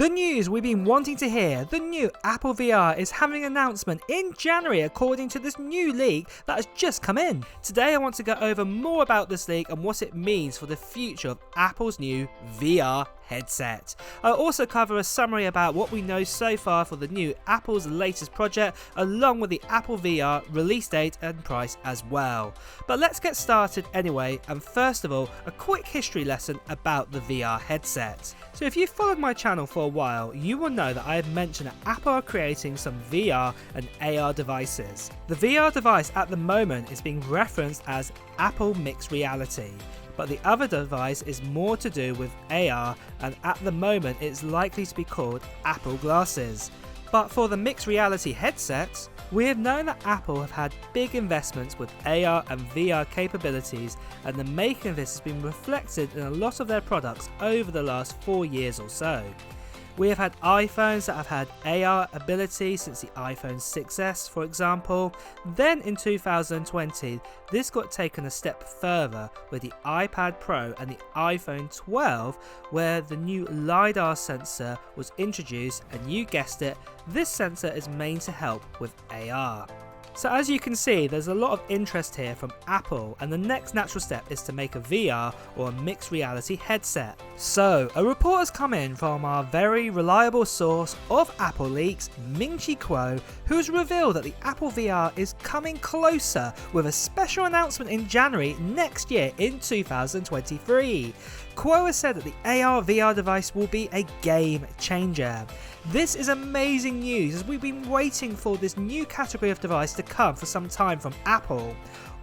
The news we've been wanting to hear, the new Apple VR is having an announcement in January according to this new leak that has just come in. Today I want to go over more about this leak and what it means for the future of Apple's new VR headset. I'll also cover a summary about what we know so far for the new Apple's latest project, along with the Apple VR release date and price as well. But let's get started anyway, and first of all, a quick history lesson about the VR headset. So if you've followed my channel for a while, you will know that I have mentioned that Apple are creating some VR and AR devices. The VR device at the moment is being referenced as Apple Mixed Reality, but the other device is more to do with AR, and at the moment it's likely to be called Apple Glasses. But for the mixed reality headsets, we have known that Apple have had big investments with AR and VR capabilities, and the making of this has been reflected in a lot of their products over the last 4 years or so. We have had iPhones that have had AR ability since the iPhone 6s, for example. Then in 2020, this got taken a step further with the iPad Pro and the iPhone 12, where the new LiDAR sensor was introduced, and you guessed it, this sensor is meant to help with AR. So as you can see, there's a lot of interest here from Apple, and the next natural step is to make a VR or a mixed reality headset. So a report has come in from our very reliable source of Apple leaks, Ming-Chi Kuo, who has revealed that the Apple VR is coming closer with a special announcement in January next year in 2023. Kuo has said that the AR VR device will be a game changer. This is amazing news, as we've been waiting for this new category of device to come for some time from Apple.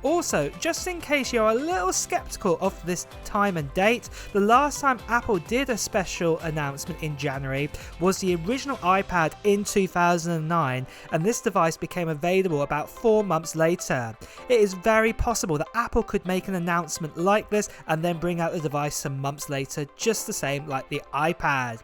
Also, just in case you're a little skeptical of this time and date, the last time Apple did a special announcement in January was the original iPad in 2009, and this device became available about 4 months later. It is very possible that Apple could make an announcement like this and then bring out the device some months later, just the same like the iPad.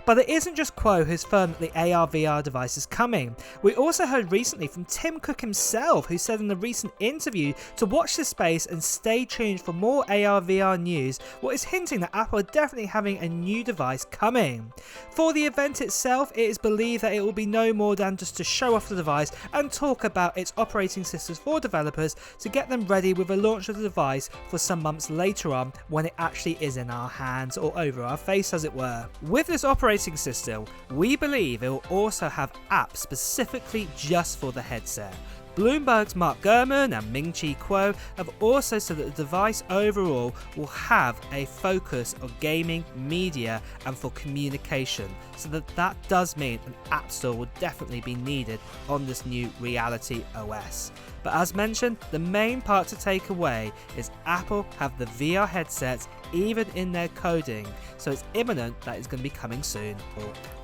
But it isn't just Kuo who's firm that the AR VR device is coming. We also heard recently from Tim Cook himself, who said in a recent interview to watch this space and stay tuned for more AR VR news, what is hinting that Apple are definitely having a new device coming. For the event itself, it is believed that it will be no more than just to show off the device and talk about its operating systems for developers to get them ready with a launch of the device for some months later on, when it actually is in our hands or over our face, as it were. With this operating system, we believe it will also have apps specifically just for the headset. Bloomberg's Mark Gurman and Ming-Chi Kuo have also said that the device overall will have a focus on gaming, media and for communication, so that does mean an app store will definitely be needed on this new Reality OS. But as mentioned, the main part to take away is Apple have the VR headsets even in their coding, so it's imminent that it's going to be coming soon.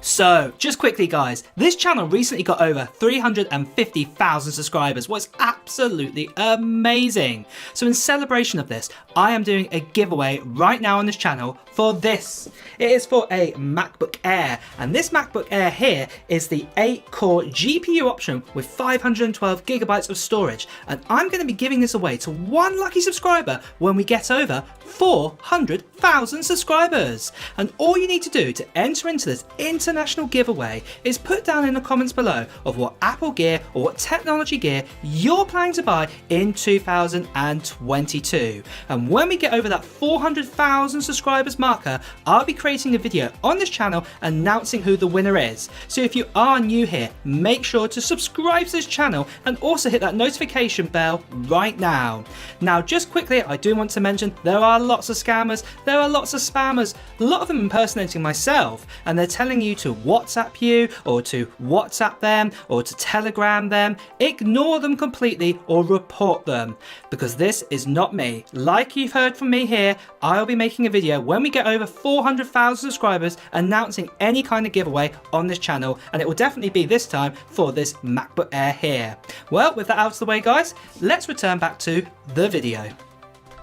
So, just quickly guys, this channel recently got over 350,000 subscribers, what's absolutely amazing. So in celebration of this, I am doing a giveaway right now on this channel for this. It is for a MacBook Air, and this MacBook Air here is the 8-core GPU option with 512 gigabytes of storage, and I'm going to be giving this away to one lucky subscriber when we get over 400,000 subscribers. And all you need to do to enter into this international giveaway is put down in the comments below of what Apple gear or what technology gear you're planning to buy in 2022. And when we get over that 400,000 subscribers marker, I'll be creating a video on this channel announcing who the winner is. So if you are new here, make sure to subscribe to this channel and also hit that notification bell right now. Now just quickly, I do want to mention there are lots of scammers, there are lots of spammers, a lot of them impersonating myself, and they're telling you to WhatsApp you or to WhatsApp them or to Telegram them. Ignore them completely or report them, because this is not me. Like you've heard from me here, I'll be making a video when we get over 400,000 subscribers announcing any kind of giveaway on this channel, and it will definitely be this time for this MacBook Air here. Well, with that out of the way guys, let's return back to the video.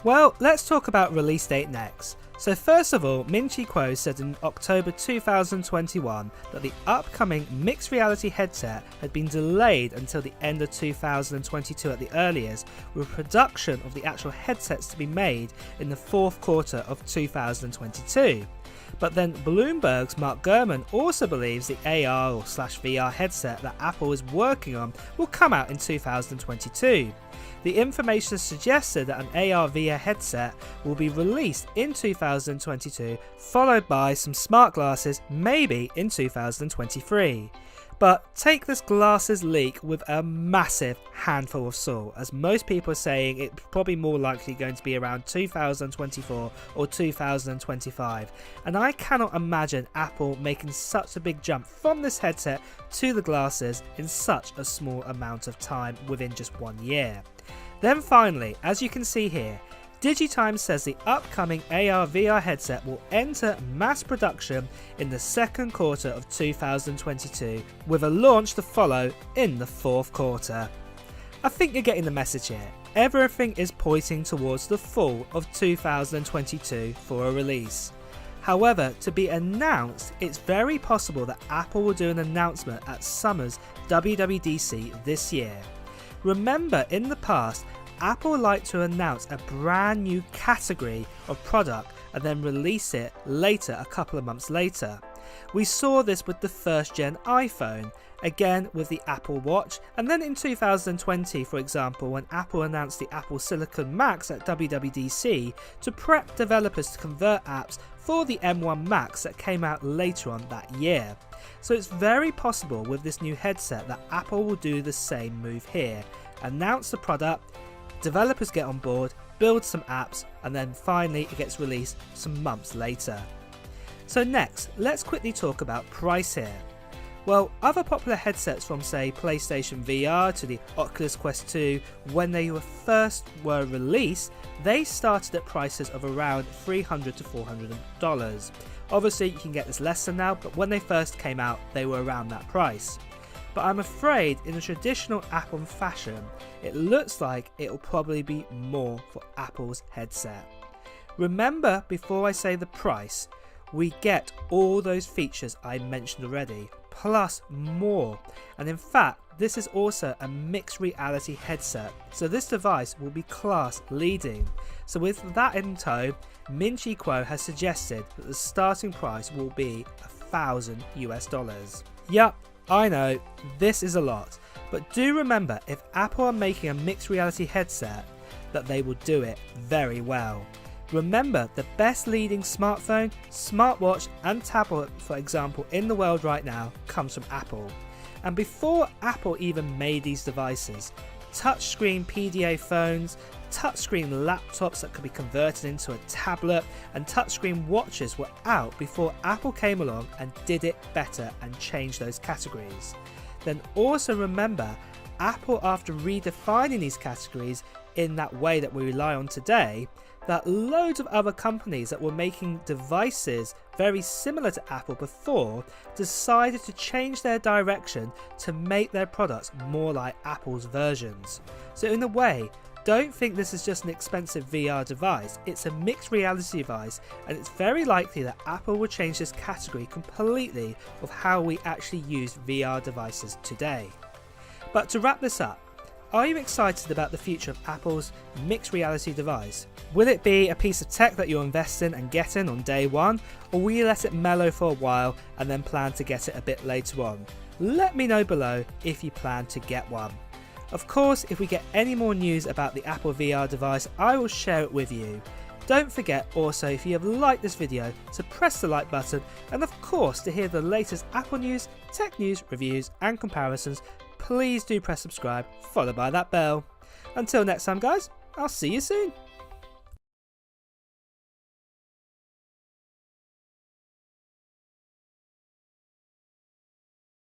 Well, let's talk about release date next. So first of all, Ming-Chi Kuo said in October 2021 that the upcoming mixed reality headset had been delayed until the end of 2022 at the earliest, with production of the actual headsets to be made in the fourth quarter of 2022. But then Bloomberg's Mark Gurman also believes the AR/VR headset that Apple is working on will come out in 2022. The information suggested that an AR/VR headset will be released in 2022, followed by some smart glasses maybe in 2023. But take this glasses leak with a massive handful of salt, as most people are saying it's probably more likely going to be around 2024 or 2025, and I cannot imagine Apple making such a big jump from this headset to the glasses in such a small amount of time within just 1 year. Then finally, as you can see here, DigiTimes says the upcoming AR/VR headset will enter mass production in the second quarter of 2022, with a launch to follow in the fourth quarter. I think you're getting the message here. Everything is pointing towards the fall of 2022 for a release. However, to be announced, it's very possible that Apple will do an announcement at summer's WWDC this year. Remember, in the past, Apple liked to announce a brand new category of product and then release it later, a couple of months later. We saw this with the first gen iPhone, again with the Apple Watch, and then in 2020, for example, when Apple announced the Apple Silicon Macs at WWDC to prep developers to convert apps for the M1 Max that came out later on that year. So it's very possible with this new headset that Apple will do the same move here, announce the product, developers get on board, build some apps, and then finally it gets released some months later. So next, let's quickly talk about price here. Well, other popular headsets from say PlayStation VR to the Oculus Quest 2, when they first were released, they started at prices of around $300 to $400. Obviously you can get this less than now, but when they first came out they were around that price. But I'm afraid in a traditional Apple fashion, it looks like it'll probably be more for Apple's headset. Remember, before I say the price, we get all those features I mentioned already, plus more. And in fact, this is also a mixed reality headset, so this device will be class leading. So with that in tow, Min Chi Kuo has suggested that the starting price will be $1,000 US. Yup, I know, this is a lot, but do remember, if Apple are making a mixed reality headset, that they will do it very well. Remember, the best leading smartphone, smartwatch and tablet, for example, in the world right now comes from Apple. And before Apple even made these devices, touchscreen PDA phones, touchscreen laptops that could be converted into a tablet, and touchscreen watches were out before Apple came along and did it better and changed those categories. Then also remember, Apple, after redefining these categories in that way that we rely on today, that loads of other companies that were making devices very similar to Apple before decided to change their direction to make their products more like Apple's versions. So in a way, don't think this is just an expensive VR device, it's a mixed reality device, and it's very likely that Apple will change this category completely of how we actually use VR devices today. But to wrap this up, are you excited about the future of Apple's mixed reality device? Will it be a piece of tech that you'll invest in and get in on day one, or will you let it mellow for a while and then plan to get it a bit later on? Let me know below if you plan to get one. Of course, if we get any more news about the Apple VR device, I will share it with you. Don't forget also, if you have liked this video, to press the like button, and of course to hear the latest Apple news, tech news, reviews and comparisons, please do press subscribe followed by that bell. Until next time guys, I'll see you soon.